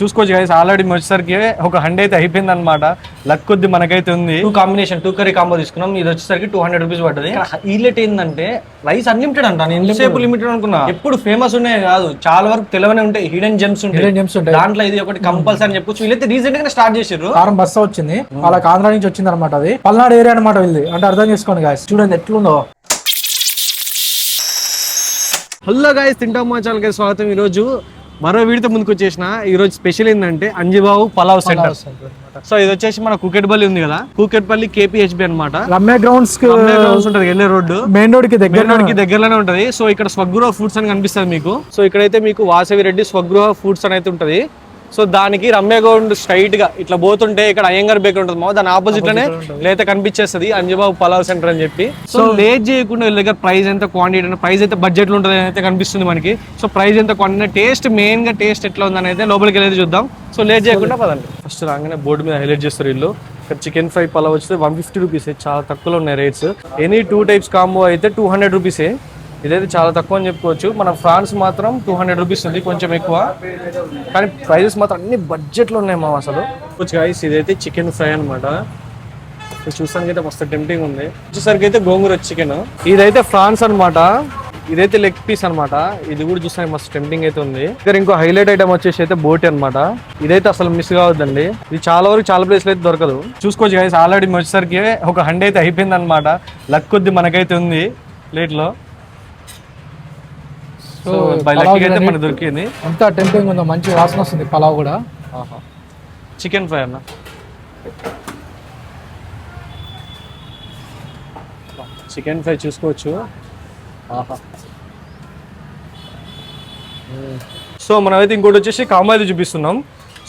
చూసుకోవచ్చు guys, already వచ్చేసరికి ఒక 100 అయితే అయిపోయింది అనమాట. లక్ కొద్ది మనకైతే ఉంది. 2 కాంబినేషన్ 2 కర్రీ కాంబో తీసుకున్నాం. ఇది వచ్చేసరికి 200 రూపీస్ పడ్డది. హైలైట్ ఏంటంటే రైస్ అన్లిమిటెడ్ అంట. నేను ఎంతసేపు లిమిటెడ్ అనుకున్నా. ఎప్పుడు ఫేమస్ ఉన్నాయి కాదు, చాలా వరకు తెలివనే ఉంటాయి, హిడెన్ జెమ్స్ ఉంటాయి. దాంట్లో ఇది ఒకటి కంపల్సరీ అని చెప్పొచ్చు. వీళ్ళైతే రీసెంట్ గా స్టార్ట్ చేసారు. కారం బస్సా వచ్చింది, వాళ్ళకి ఆంధ్ర నుంచి వచ్చింది అనమాట. అది పల్నాడు ఏరియా అనమాట వీళ్ళది. అంటే అర్థం చేసుకోండి గాయస్, చూడండి ఎట్లుందో. హలో గాయస్, తింటాం మా ఛానల్కి స్వాగతం. ఈ రోజు మరో వీడితో ముందుకు వచ్చేసిన. ఈ రోజు స్పెషల్ ఏంటంటే అంజిబాబు పలావ్ సెంటర్. సో ఇది వచ్చేసి మన కూకట్పల్లి ఉంది కదా, కూకట్పల్లి KPHB అనమాట. రమ్య గ్రౌండ్స్ ఉంటది, వెళ్ళే రోడ్డు మెయిన్ రోడ్ కి దగ్గరలోనే ఉంటది. సో ఇక్కడ స్వగృహ ఫుడ్స్ అని కనిపిస్తుంది మీకు. సో ఇక్కడైతే మీకు వాసవి రెడ్డి స్వగృహ ఫుడ్స్ అని అయితే ఉంటది. సో దానికి రమ్య గౌండ్ స్ట్రైట్ గా ఇట్లా పోతుంటే ఇక్కడ అయ్యంగార్ బేకరీ ఉంటుంది. దాని ఆపోజిట్ లోనే లేతే కనిపించేస్తుంది అంజిబాబు పలావ్ సెంటర్ అని చెప్పి. సో లేట్ చేయకుండా వీళ్ళ దగ్గర ప్రైస్ ఎంత, క్వాంటిటీ ప్రైస్ అయితే బడ్జెట్ లో ఉంటుంది అయితే కనిపిస్తుంది మనకి. సో ప్రైస్ ఎంత, క్వాంటిటీ, టేస్ట్ మెయిన్ గా టేస్ట్ ఎట్లా ఉందని అయితే లోపలికి వెళ్ళేది చూద్దాం. సో లేట్ చేయకుండా పదండి. ఫస్ట్ రాగానే బోర్డు మీద హైలైట్ చేస్తారు వీళ్ళు. ఇక్కడ చికెన్ ఫ్రై పలావ్ వచ్చి 150 రూపీస్, చాలా తక్కువలో ఉన్నాయి రేట్స్. ఎనీ 2 టైప్స్ కాంబో అయితే 200 రూపీసే. ఇదైతే చాలా తక్కువ అని చెప్పుకోవచ్చు. మన ఫ్రాన్స్ మాత్రం 200 రూపీస్ ఉంది, కొంచెం ఎక్కువ. కానీ ప్రైజెస్ మాత్రం అన్ని బడ్జెట్లో ఉన్నాయి మా అసలు. గైస్ ఇదైతే చికెన్ ఫ్రై అనమాట. చూసానికి అయితే మస్తు టెంప్టింగ్ ఉంది. వచ్చేసరికి అయితే గోంగూర చికెన్. ఇదైతే ఫ్రాన్స్ అనమాట. ఇదైతే లెగ్ పీస్ అనమాట. ఇది కూడా చూసానికి మస్తు టెంప్టింగ్ అయితే ఉంది. ఇక్కడ ఇంకో హైలైట్ ఐటమ్ వచ్చేసి అయితే బోటి అనమాట. ఇదైతే అసలు మిస్ కావద్దండి. ఇది చాలా వరకు చాలా ప్లేస్లో అయితే దొరకదు. చూసుకోవచ్చు గైస్, ఆల్రెడీ వచ్చేసరికి ఒక 100 అయితే అయిపోయింది అనమాట. లక్ కొద్ది మనకైతే ఉంది ప్లేట్ లో. మనకి దొరికింది. ఎంత టెంపింగ్ ఉందో, మంచి వాసన వస్తుంది పలావ్ కూడా. చికెన్ ఫ్రై అన్న, చికెన్ ఫ్రై చూసుకోవచ్చు. సో మనం అయితే ఇంకోటి వచ్చేసి కాంబో అయితే చూపిస్తున్నాం.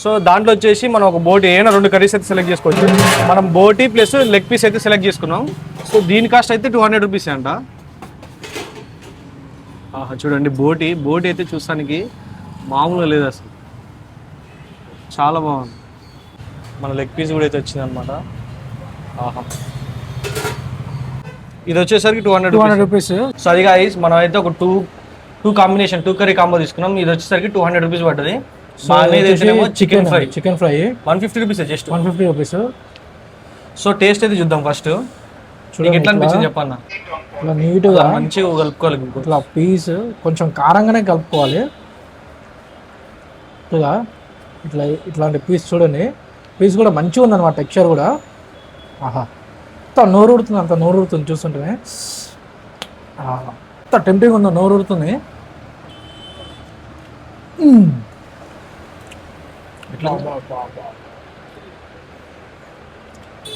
సో దాంట్లో వచ్చేసి మనం ఒక బోటి ఏమైనా 2 కర్రీస్ అయితే సెలెక్ట్ చేసుకోవచ్చు. మనం బోటి ప్లస్ లెగ్ పీస్ అయితే సెలెక్ట్ చేసుకున్నాం. సో దీని కాస్ట్ అయితే 200 రూపీస్ అంట. చూడండి బోటి అయితే చూస్తానికి మామూలుగా లేదు అసలు, చాలా బాగుంది. మన లెగ్ పీస్ కూడా అయితే వచ్చింది అనమాట. ఇది వచ్చేసరికి 200 రూపీస్. సో అది గాయ్స్, మనం అయితే ఒక టూ కాంబినేషన్ 2 కర్రీ కాంబో తీసుకున్నాం. ఇది వచ్చేసరికి 200 రూపీస్ పడ్డది. Chicken fry 150 rupees, just 150 rupees. So taste అయితే చూద్దాం ఫస్ట్. ఎట్లా అనిపించింది చెప్పన్న? ఇట్లా నీట్గా మంచిగా కలుపుకోవాలి. ఇట్లా పీస్ కొంచెం కారంగానే కలుపుకోవాలి. ఇట్లాంటి పీస్ చూడండి, పీస్ కూడా మంచిగా ఉందన్నమాట. టెక్స్చర్ కూడా అంత నోరు ఊరుతుంది చూస్తుంటే. అంత టెంప్టింగ్ ఉందో, నోరు ఊరుతుంది.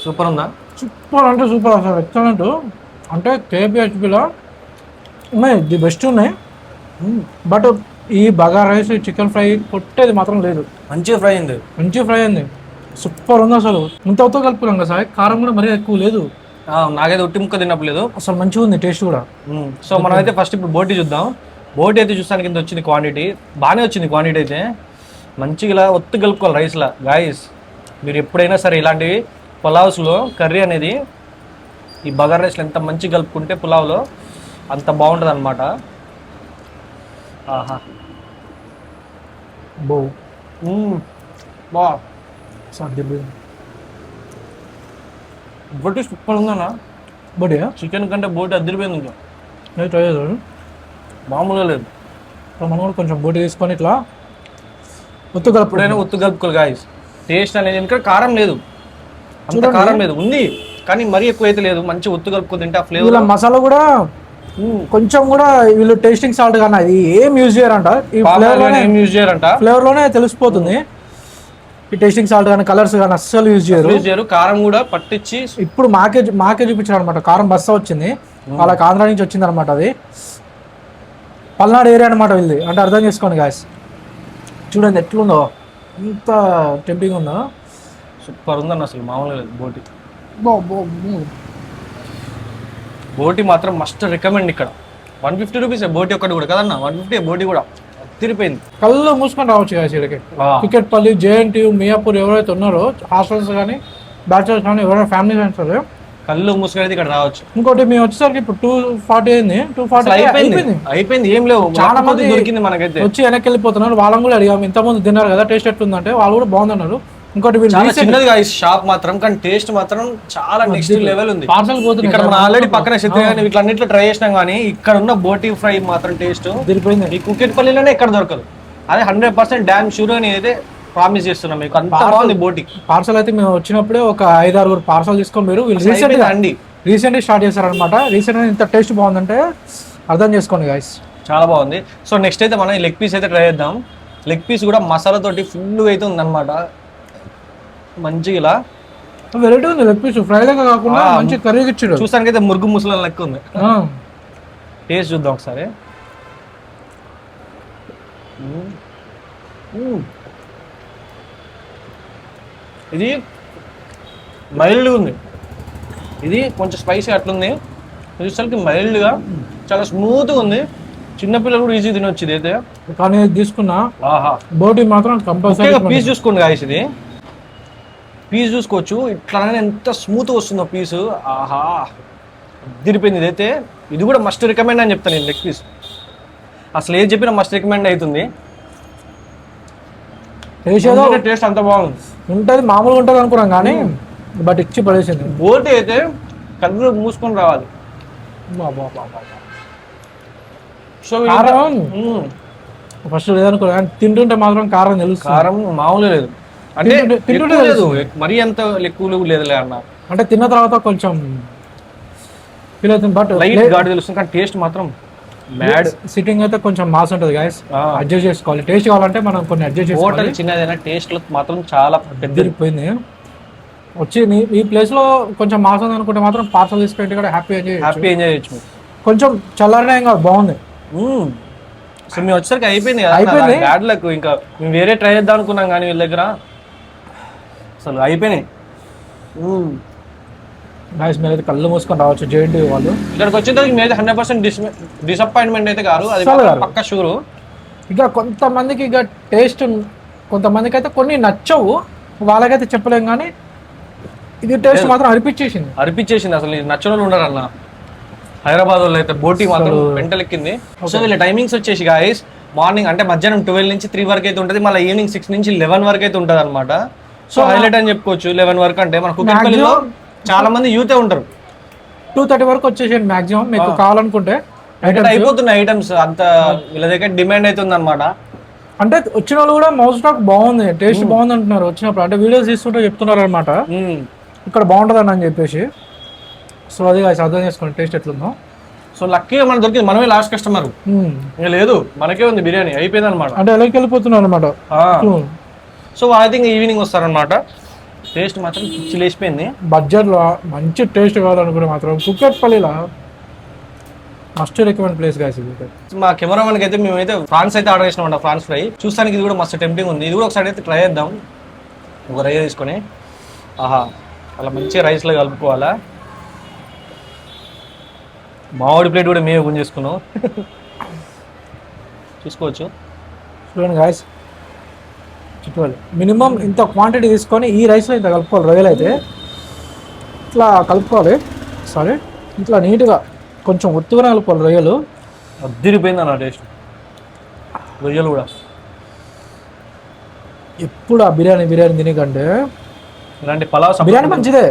సూపర్ ఉందా? సూపర్ అంటే సూపర్, అసలు ఎక్సలెంట్. అంటే KPHBలో ఉన్నాయి, ది బెస్ట్ ఉన్నాయి. బట్ ఈ బగారా రైస్, చికెన్ ఫ్రై కొట్టేది మాత్రం లేదు. మంచిగా ఫ్రై అయింది, సూపర్ ఉంది అసలు. ఇంతతో కలుపుకున్నాం కదా సార్, కారం కూడా మరీ ఎక్కువ లేదు. నాకైతే ఉట్టి ముక్క తిన్నప్పుడు అసలు మంచిగా ఉంది టేస్ట్ కూడా. సో మనం అయితే ఫస్ట్ ఇప్పుడు బోటి చూద్దాం. బోటి అయితే చూస్తానికి ఇంత వచ్చింది క్వాంటిటీ, బాగానే వచ్చింది క్వాంటిటీ అయితే. మంచిగా ఇలా ఒత్తు కలుపుకోవాలి రైస్లా. గాయస్ మీరు ఎప్పుడైనా సరే ఇలాంటివి పులావ్స్లో కర్రీ అనేది ఈ బగారా రైస్లో ఎంత మంచిగా కలుపుకుంటే పులావ్లో అంత బాగుంటుంది అనమాట. బోటి సూపర్ ఉందన్నా. బోటి చికెన్ కంటే బోటి అదిరిపోయింది. ఇంకా ట్రై చేద్దాం, మామూలుగా లేదు. మనం కూడా కొంచెం బోటి తీసుకొని ఇట్లా ఒత్తు కలుపుకోవాలి గాయస్. టేస్ట్ అనేది ఇంకా కారం లేదు, అంత కారం లేదు, ఉంది కానీ మరీ ఎక్కువ అయితే లేదు. మంచి ఒత్తు కలుపుకొని తింటే ఆ ఫ్లేవర్. మసాలా కూడా కొంచెం కూడా వీళ్ళు టేస్టింగ్ సాల్ట్ కానీ అది ఏం యూజ్ చేయరంట. ఈ ఫ్లేవర్ లోనే తెలిసిపోతుంది. ఈ టేస్టింగ్ సాల్ట్ కానీ కలర్స్ కానీ అస్సలు యూజ్ చేయరు. కారం కూడా పట్టించి ఇప్పుడు మాకే చూపించారు అనమాట. కారం బస్సా వచ్చింది, వాళ్ళకి ఆంధ్ర నుంచి వచ్చింది అనమాట. అది పల్నాడు ఏరియా అనమాట వీళ్ళది. అంటే అర్థం చేసుకోండి గాయస్, చూడండి ఎట్లుందో, ఎంత టెంప్టింగ్ ఉందో. సూపర్ ఉందన్న, అసలు మామూలుగా లేదు. బోటి మాత్రం మస్ట్ రికమెండ్. ఇక్కడ 150 రూపీస్ బోటి ఒక్కటి కూడా కదన్నా, 150 బోటి కూడా తిరిపోయింది. కళ్ళు మూసుకొని రావచ్చు కదా ఇక్కడికి. కూకట్పల్లి, JNTU, మియాపూర్ ఎవరైతే ఉన్నారో హాస్టల్స్ కానీ బ్యాచులర్స్ కానీ ఎవరైనా ఫ్యామిలీ ఫ్రెండ్స్ కళ్ళు మూసుకొని అయితే ఇక్కడ రావచ్చు. ఇంకోటి మేము వచ్చేసరికి ఇప్పుడు 240 అయింది, 240 అయిపోయింది ఏం లేవు. చాలా మంది దొరికింది మనకైతే. వచ్చి వెనక్కి వెళ్ళిపోతున్నారు. వాళ్ళని కూడా అడిగాము, ఇంతకుముందు తిన్నారు కదా, టేస్ట్ ఎట్లుందంటే వాళ్ళు కూడా బాగుందన్నారు. ఇంకోటి చాలా చిన్నది షాప్ మాత్రం, కానీ టేస్ట్ మాత్రం చాలా నెక్స్ట్ లెవెల్ ఉంది. పార్సల్ పోతుంది. ఇక్కడ మనం ఆల్రెడీ పక్కన శత్రు కానీ ఇట్లా అన్నిట్లో ట్రై చేసినాం, కానీ ఇక్కడ ఉన్న బోటీ ఫ్రై మాత్రం టేస్ట్ తిరిగిపోయింది. ఈ కుకెట్పల్లిలోనే ఎక్కడ దొరకదు. అదే 100% డ్యామ్ షూర్ అని అయితే ప్రామిస్ చేస్తున్నాం మీకు. అంత బాగుంది బోటీ. పార్సల్ అయితే మేము వచ్చినప్పుడే ఒక 5-6 పార్సల్ తీసుకొని మీరు రీసెంట్గా స్టార్ట్ చేశారనమాట. రీసెంట్గా ఇంత టేస్ట్ బాగుందంటే అర్థం చేసుకోండి గైస్, చాలా బాగుంది. సో నెక్స్ట్ అయితే మనం లెగ్ పీస్ అయితే ట్రై చేద్దాం. లెగ్ పీస్ కూడా మసాలా తోటి ఫుల్ అయితే ఉందన్నమాట. మంచిగా ఇలా వెరైటీ ఉంది. లెగ్ పీస్ ఫ్రై లాగా కాకుండా మంచి కర్రీకి ఇచ్చాడు. చూస్తానికి అయితే మురుగు ముసల లెక్క ఉంది. టేస్ట్ చూద్దాం ఒకసారి. ఇది మైల్డ్గా ఉంది, ఇది కొంచెం స్పైసీ అట్లుంది. చూసరికి మైల్డ్గా చాలా స్మూత్గా ఉంది. చిన్నపిల్లలు కూడా ఈజీ తినొచ్చు ఇది అయితే. కానీ తీసుకున్నా బోటీ మాత్రం కంపల్సరీ పీస్ చూసుకోండి గాయస్. ఇది పీస్ చూసుకోవచ్చు, ఇట్లానే ఎంత స్మూత్ వస్తుందో పీసు. ఆహా తిరిపోయింది ఇదైతే. ఇది కూడా మస్ట్ రికమెండ్ అని చెప్తాను నేను. లెగ్ పీస్ అసలు ఏది చెప్పినా మస్ట్ రికమెండ్ అవుతుంది. టేస్ట్ అంత బాగుంది ఉంటుంది, మామూలుగా ఉంటుంది అనుకున్నాం కానీ బట్ ఇచ్చి పడేసింది. బోటి అయితే కళ్ళు మూసుకొని రావాలి. సో ఫస్ట్ లేదనుకో, తింటుంటే మాత్రం కారం తెలుసు. కారం మామూలు లేదు అంటే తింటుంటే లేదు, మరీ అంత ఎక్కువ లేదులే అన్న. అంటే తిన్న తర్వాత కొంచెం ఫీల్ అవుతుంది, బట్ లైట్ ఘాటు తెలుస్తుంది. కానీ టేస్ట్ మాత్రం మ్యాడ్. సిట్టింగ్ అయితే కొంచెం మాస్ ఉంటుంది గైస్, అడ్జస్ట్ చేసుకోవాలి. టేస్ట్ కావాలంటే మనం కొన్ని అడ్జస్ట్ చేసుకోవాలి. హోటల్ చిన్నదైనా టేస్ట్ లో మాత్రం చాలా పెద్దరిపోయింది. వచ్చి ఈ ప్లేస్ లో కొంచెం మాస్ ఉంది అనుకుంటే మాత్రం పార్సల్ తీసుకుంటే కూడా హ్యాపీ ఎంజాయ్ చేయొచ్చు. కొంచెం చల్లారనే ఇంకా బాగుంది. సో మేము వచ్చేసరికి అయిపోయింది కదా బ్యాడ్లకు. ఇంకా మేము వేరే ట్రై చేద్దాం అనుకున్నాం కానీ వీళ్ళ దగ్గర అసలు అయిపోయినాయి. నైస్. మీరైతే కళ్ళు మూసుకొని రావచ్చు జేఎన్టీ వాళ్ళు. ఇక్కడికి వచ్చేసరికి మీరు 100% డిసప్పాయింట్మెంట్ అయితే కాదు, అది పక్కా షూరు. ఇక కొంతమందికి ఇక టేస్ట్, కొంతమందికి అయితే కొన్ని నచ్చవు, వాళ్ళకైతే చెప్పలేం. కానీ ఇది టేస్ట్ మాత్రం అనిపించేసింది. అసలు నచ్చిన వాళ్ళు ఉండరు అన్న. హైదరాబాద్ వాళ్ళు అయితే బోటీ మాత్రం వెంటలెక్కింది. సో వీళ్ళ టైమింగ్స్ వచ్చేసి గాయస్ మార్నింగ్ అంటే మధ్యాహ్నం 12 నుంచి 3 వరకు అయితే ఉంటుంది, మళ్ళీ ఈవినింగ్ 6 నుంచి 11 వరకు అయితే ఉంటుంది అనమాట. సో హైలైట్ అని చెప్పుకోవచ్చు 11 వరకు. అంటే మన కుక్కట్పల్లిలో చాలా మంది యూతే ఉంటారు. 2:30 వరకు వచ్చేసేయండి మాక్సిమం మీకు కావాలనుకుంటే. అయిపోతున్నాయి ఐటమ్స్ అంత వీళ్ళ దగ్గర డిమాండ్ అవుతుంది అనమాట. అంటే వచ్చిన వాళ్ళు కూడా మౌత్ స్టాక్ బాగుంది, టేస్ట్ బాగుంది అంటున్నారు వచ్చినప్పుడు. అంటే వీడియోస్ తీసుకుంటే చెప్తున్నారు అనమాట ఇక్కడ బాగుంటుందని అని చెప్పేసి. సో అది అర్థం చేసుకోండి టేస్ట్ ఎట్లుందో. సో లక్కీగా మనకు దొరికింది, మనమే లాస్ట్ కస్టమర్. లేదు మనకే ఉంది బిర్యానీ, అయిపోయింది అనమాట. అంటే ఎలాకి వెళ్ళిపోతున్నారు అనమాట. సో ఐ థింక్ ఈవినింగ్ వస్తారనమాట. టేస్ట్ మాత్రం పిచ్చి లేచిపోయింది. బడ్జెట్లో మంచి టేస్ట్ కావాలనుకుంటే మాత్రం కుక్కట్పల్లిలో మస్ట్ రికమెండ్ ప్లేస్ గాయస్. మా కెమెరామెన్కి అయితే మేమైతే ఫ్రాన్స్ అయితే ఆర్డర్ చేసినామంట, ఫ్రాన్స్ ఫ్రై. చూస్తానికి ఇది కూడా మస్తు టెంప్టింగ్ ఉంది. ఇది కూడా ఒకసారి అయితే ట్రై చేద్దాం. ఒక రైస్ తీసుకొని ఆహా అలా మంచిగా రైస్లో కలుపుకోవాలా. మామిడి ప్లేట్ కూడా మేమే గుంజ చేసుకున్నాం. చూసుకోవచ్చు చూడండి గాయస్. చుట్టువాలి మినిమం ఇంత క్వాంటిటీ తీసుకొని ఈ రైస్లో ఇంత కలుపుకోవాలి. రొయ్యలు అయితే ఇట్లా కలుపుకోవాలి. సారీ ఇట్లా నీట్గా కొంచెం ఒత్తుగానే కలుపుకోవాలి రొయ్యలు. అద్దిరిపోయింది అన్న టేస్ట్. రొయ్యలు కూడా ఎప్పుడు ఆ బిర్యానీ తినకంటే ఇలాంటి పలావ్ బిర్యానీ మంచిదే.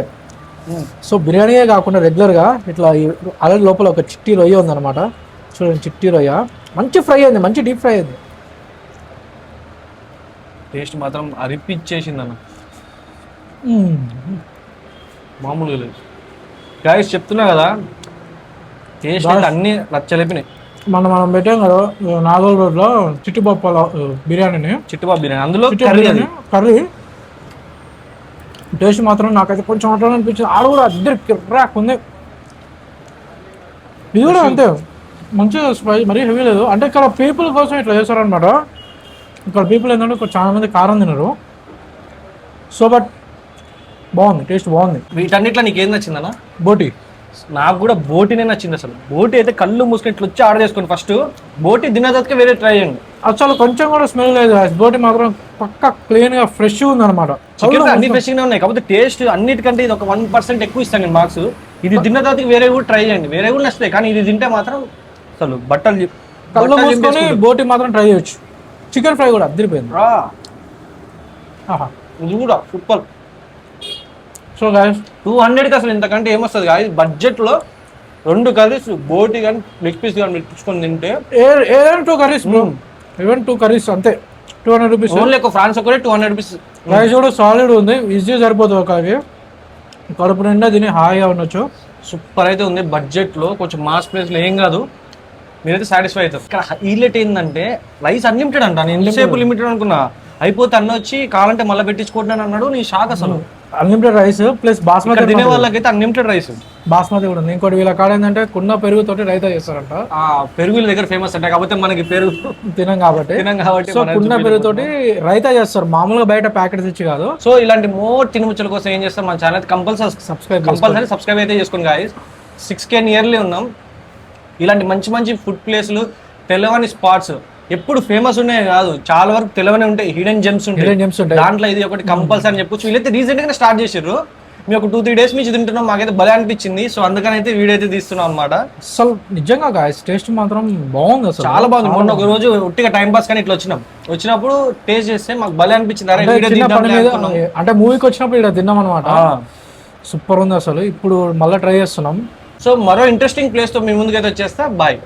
సో బిర్యానీయే కాకుండా రెగ్యులర్గా ఇట్లా ఆల్రెడీ లోపల ఒక చిట్టి రొయ్య ఉందన్నమాట. చూడండి చిట్టి రొయ్య మంచి ఫ్రై అయింది, మంచి డీప్ ఫ్రై అయింది. టేస్ట్ మాత్రం అరిపిచ్చేసింది అన్న, మామూలుగా లేదు. గాయస్ చెప్తున్నా కదా టేస్ట్ అన్ని నచ్చలేపినాయి. మనం పెట్టాం కదా నాగోల్ రోడ్లో చిట్టుబాబు బిర్యానీని, చిట్టుబాబు బిర్యానీ, అందులో కర్రీ టేస్ట్ మాత్రం నాకైతే కొంచెం అట్లా అనిపించింది. ఆడ కూడా అద్దరు కిర్రాక్ ఉంది. ఇది కూడా అంతే మంచిగా స్పైస్, మరీ హెవీ లేదు. అంటే ఇక్కడ పీపుల్ కోసం ఇట్లా చేస్తారనమాట. ఇక్కడ పీపుల్ ఏంటంటే చాలా మంది కారం తినరు. సో బట్ బాగుంది, టేస్ట్ బాగుంది. వీటన్నిట్లో నీకు ఏం నచ్చిందన్న? బోటి నాకు కూడా బోటినే నచ్చింది అసలు. బోటి అయితే కళ్ళు మూసుకొని ఇట్లా వచ్చి ఆర్డర్ చేసుకోండి ఫస్ట్. బోటి తిన్నదాకా వేరే ట్రై చేయండి. అసలు కొంచెం కూడా స్మెల్ లేదు guys. బోటి మాత్రం పక్క క్లీన్ గా ఫ్రెష్ ఉంది అనమాట. చికెన్ అన్ని ఫ్రెష్ గానే ఉన్నాయి, కాకపోతే టేస్ట్ అన్నిటికంటే ఇది ఒక 1% ఎక్కువ ఇస్తాను నేను మార్క్స్. ఇది తిన్న తర్వాత వేరే కూడా ట్రై చేయండి, వేరే కూడా నచ్చుతాయి, కానీ ఇది తింటే మాత్రం అసలు కళ్ళు మూసుకొని బోటి మాత్రం ట్రై చేయొచ్చు. చికెన్ ఫ్రై కూడా అదిరిపోయింది. ఇది కూడా సూపర్. సో గాయస్ 200కి అసలు ఇంతకంటే ఏమొస్తుంది గాయస్ బడ్జెట్ లో 2 కర్రీస్ బోటి కానీ లెగ్ పీస్ కానీ పెట్టుకొని తింటే ఏదైనా 2 కర్రీస్ బ్రో, ఈవెన్ 2 కర్రీస్ అంతే 200 రూపీస్. ఓన్లీ ఒక ఫ్రాన్స్ ఒకటే 200 రూపీస్. రైస్ కూడా సాలిడ్ ఉంది, ఈజీ సరిపోతుంది. ఒకరికి కడుపు నిండా తిని హాయిగా ఉండొచ్చు. సూపర్ అయితే ఉంది బడ్జెట్ లో, కొంచెం మాస్ ప్లేస్ లో ఏం కాదు, మీరైతే సాటిస్ఫై అవుతారు. ఇక్కడ హైలైట్ ఏంటంటే రైస్ అన్లిమిటెడ్ అంట. నేను ఎంతసేపు లిమిటెడ్ అనుకున్నా, అయిపోతే అన్న వచ్చి కావాలంటే మళ్ళీ పెట్టించుకుంటాను అన్నాడు. నీ షాక్ అసలు. అన్లిమిటెడ్ రైస్ ప్లస్ బాస్మతి తినే వాళ్ళకైతే అన్లిమిటెడ్ రైస్, బాస్మతి కూడా ఉంది. ఇంకోటి వీళ్ళ కాడ ఏంటంటే కుండ పెరుగుతోటి రైతా చేస్తారంట. పెరుగు వీళ్ళ దగ్గర ఫేమస్ అంటే, కాకపోతే మనకి పెరుగు తినం కాబట్టి సో కుండ పెరుగుతోటి రైతా చేస్తారు, మామూలుగా బయట ప్యాకెట్స్ ఇచ్చి కాదు. సో ఇలాంటి మోర్ తినుముచ్చల కోసం ఏం చేస్తాం, మన ఛానల్ కంపల్సరీ సబ్స్క్రైబ్ అయితే చేసుకోండి గాయస్. 6K నియర్లీ ఉన్నాం. ఇలాంటి మంచి మంచి ఫుడ్ ప్లేస్లు, తెలవని స్పాట్స్ ఎప్పుడు ఫేమస్ ఉన్నాయి కాదు, చాలా వరకు తెలవనే ఉంటాయి, హిడెన్ జెమ్స్ ఉంటాయి. దాంట్లో ఇది ఒకటి కంపల్సరీ అని చెప్పొచ్చు. వీళ్ళైతే రీసెంట్ గా స్టార్ట్ చేసారు, మేము ఒక 2-3 డేస్ నుంచి తింటున్నాం, మాకైతే భలే అనిపించింది. సో అందుకని అయితే వీడియో అయితే తీస్తున్నాం అనమాట. అసలు నిజంగా గాయస్ టేస్ట్ మాత్రం బాగుంది, అసలు చాలా బాగుంది. మొన్న ఒక రోజు ఒట్టిగా టైం పాస్ కానీ ఇట్లా వచ్చినప్పుడు టేస్ట్ చేస్తే మాకు భలే అనిపించింది. అరే అంటే మూవీకి వచ్చినప్పుడు ఇక్కడ తిన్నాం అనమాట. సూపర్ ఉంది అసలు. ఇప్పుడు మళ్ళీ ట్రై చేస్తున్నాం. సో మరో ఇంట్రెస్టింగ్ ప్లేస్ తో మీ ముందుకైతే వచ్చేస్తా. బాయ్.